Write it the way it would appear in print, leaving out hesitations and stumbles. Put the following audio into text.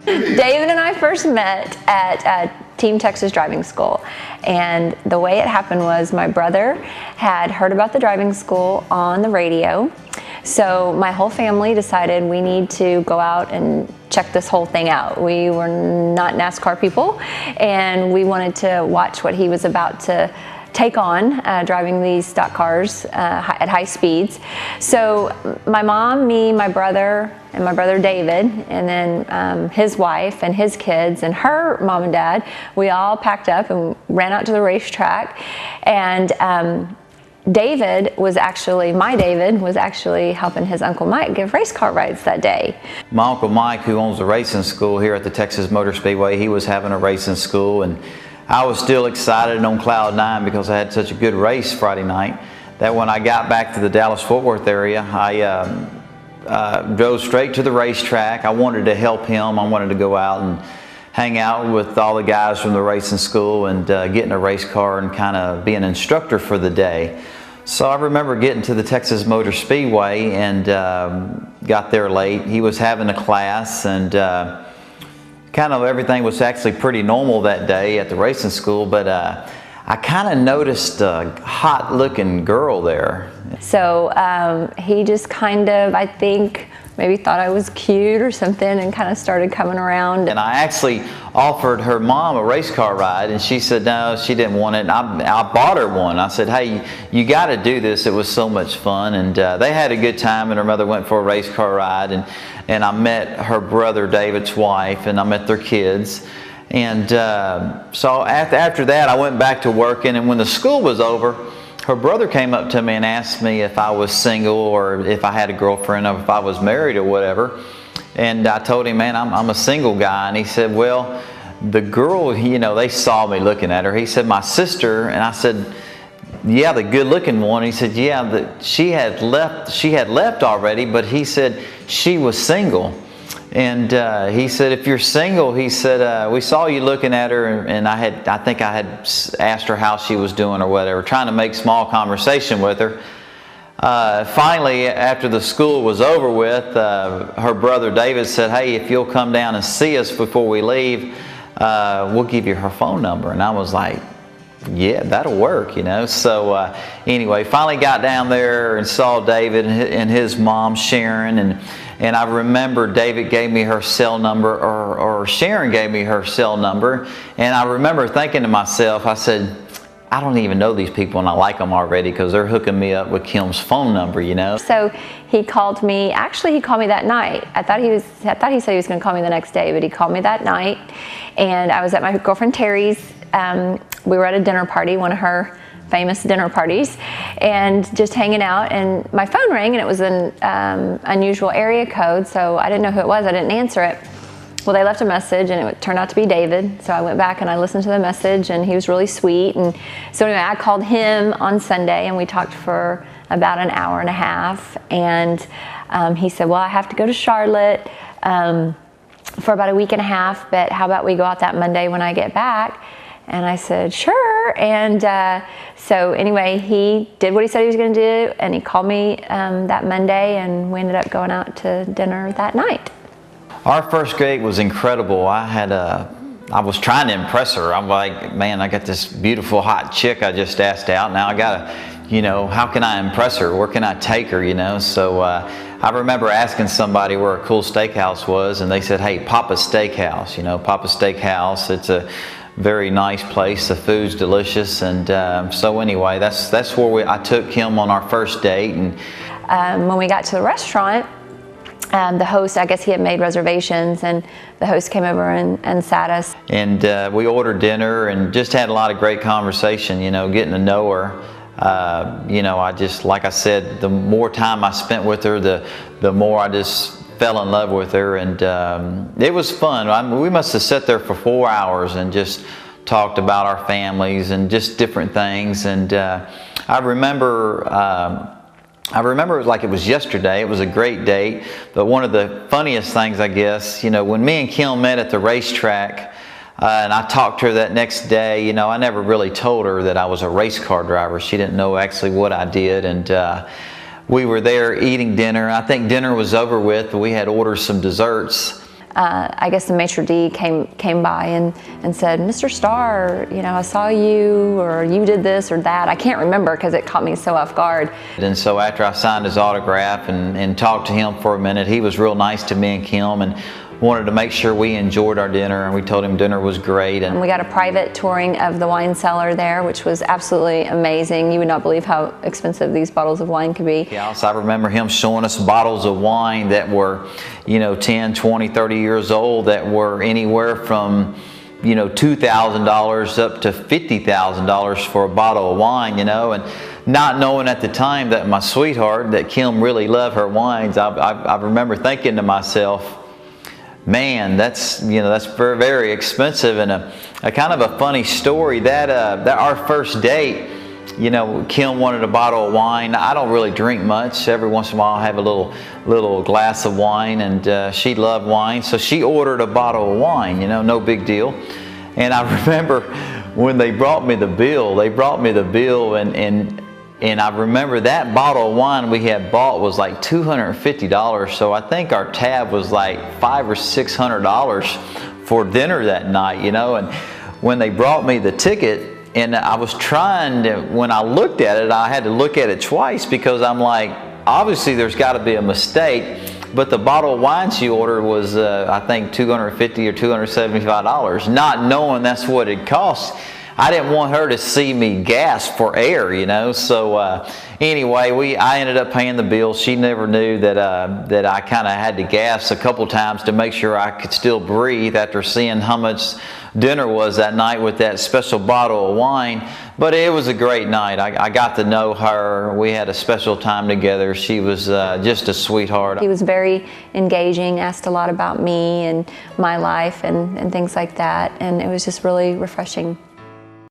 David and I first met at Team Texas Driving School, and the way it happened was my brother had heard about the driving school on the radio, so my whole family decided we need to go out and check this whole thing out. We were not NASCAR people, and we wanted to watch what he was about to take on driving these stock cars at high speeds. So my mom, me, my brother, and my brother David, and then his wife and his kids and her mom and dad, we all packed up and ran out to the racetrack. And David was actually helping his Uncle Mike give race car rides that day. My Uncle Mike, who owns a racing school here at the Texas Motor Speedway, he was having a racing school, and I was still excited and on cloud nine because I had such a good race Friday night that when I got back to the Dallas-Fort Worth area, I drove straight to the racetrack. I wanted to help him. I wanted to go out and hang out with all the guys from the racing school and get in a race car and kind of be an instructor for the day. So I remember getting to the Texas Motor Speedway and got there late. He was having a class, and kind of everything was actually pretty normal that day at the racing school, but I kind of noticed a hot looking girl there. So he just kind of, I think, maybe thought I was cute or something and kind of started coming around. And I actually offered her mom a race car ride, and she said no, she didn't want it. And I bought her one. I said, hey, you got to do this. It was so much fun. And they had a good time, and her mother went for a race car ride. And I met her brother David's wife, and I met their kids. And so after that, I went back to working. And when the school was over, her brother came up to me and asked me if I was single or if I had a girlfriend or if I was married or whatever. And I told him, man, I'm a single guy. And he said, well, the girl, you know, they saw me looking at her. He said, my sister. And I said, yeah, the good looking one. He said, yeah, she had left already, but he said she was single. And he said, if you're single, he said, we saw you looking at her, and I think I had asked her how she was doing or whatever, trying to make small conversation with her. Finally, after the school was over with, her brother David said, hey, if you'll come down and see us before we leave, we'll give you her phone number. And I was like, yeah, that'll work, you know. So anyway, finally got down there and saw David and his mom, Sharon, and I remember David gave me her cell number, or Sharon gave me her cell number, and I remember thinking to myself, I said, I don't even know these people, and I like them already because they're hooking me up with Kim's phone number, you know. So he called me. Actually, he called me that night. I thought he said he was going to call me the next day, but he called me that night, and I was at my girlfriend Terry's. We were at a dinner party, one of her famous dinner parties, and just hanging out, and my phone rang, and it was an unusual area code, so I didn't know who it was. I didn't answer it. Well, they left a message, and it turned out to be David, so I went back and I listened to the message, and he was really sweet. And so anyway, I called him on Sunday, and we talked for about an hour and a half, and he said, well, I have to go to Charlotte for about a week and a half, but how about we go out that Monday when I get back? And I said, sure. And so anyway, he did what he said he was going to do, and he called me that Monday, and we ended up going out to dinner that night. Our first date was incredible. I was trying to impress her. I'm like, man, I got this beautiful hot chick I just asked out. Now I gotta, you know, how can I impress her? Where can I take her, you know? So I remember asking somebody where a cool steakhouse was, and they said, hey, Papa's Steakhouse, you know, Papa's Steakhouse. It's a very nice place. The food's delicious. And so anyway, that's where I took him on our first date. And when we got to the restaurant, the host, I guess he had made reservations, and the host came over and sat us. And we ordered dinner and just had a lot of great conversation, you know, getting to know her. You know, I just, like I said, the more time I spent with her, the more I just fell in love with her. And it was fun. We must have sat there for 4 hours and just talked about our families and just different things. And I remember it like it was yesterday. It was a great date. But one of the funniest things, I guess, you know, when me and Kim met at the racetrack, and I talked to her that next day, you know, I never really told her that I was a race car driver. She didn't know actually what I did. And we were there eating dinner. I think dinner was over with, but we had ordered some desserts. I guess the maitre d' came by and said, "Mr. Starr, you know, I saw you, or you did this or that." I can't remember because it caught me so off guard. And so after I signed his autograph and talked to him for a minute, he was real nice to me and Kim, and wanted to make sure we enjoyed our dinner, and we told him dinner was great. And we got a private touring of the wine cellar there, which was absolutely amazing. You would not believe how expensive these bottles of wine could be. Yeah, so I remember him showing us bottles of wine that were, you know, 10, 20, 30 years old, that were anywhere from, you know, $2,000 up to $50,000 for a bottle of wine, you know. And not knowing at the time that my sweetheart, that Kim, really loved her wines, I remember thinking to myself, man, that's very, very expensive. And a kind of a funny story that our first date, you know, Kim wanted a bottle of wine. I don't really drink much. Every once in a while I have a little glass of wine, and she loved wine, so she ordered a bottle of wine, you know, no big deal. And I remember when they brought me the bill, and I remember that bottle of wine we had bought was like $250. So I think our tab was like $500 or $600 for dinner that night, you know. And when they brought me the ticket, and I was trying to, when I looked at it, I had to look at it twice, because I'm like, obviously there's got to be a mistake. But the bottle of wine she ordered was, I think, $250 or $275, not knowing that's what it cost. I didn't want her to see me gasp for air, you know. So anyway, I ended up paying the bill. She never knew that I kind of had to gasp a couple times to make sure I could still breathe after seeing how much dinner was that night with that special bottle of wine. But it was a great night. I got to know her. We had a special time together. She was just a sweetheart. He was very engaging, asked a lot about me and my life and things like that, and it was just really refreshing.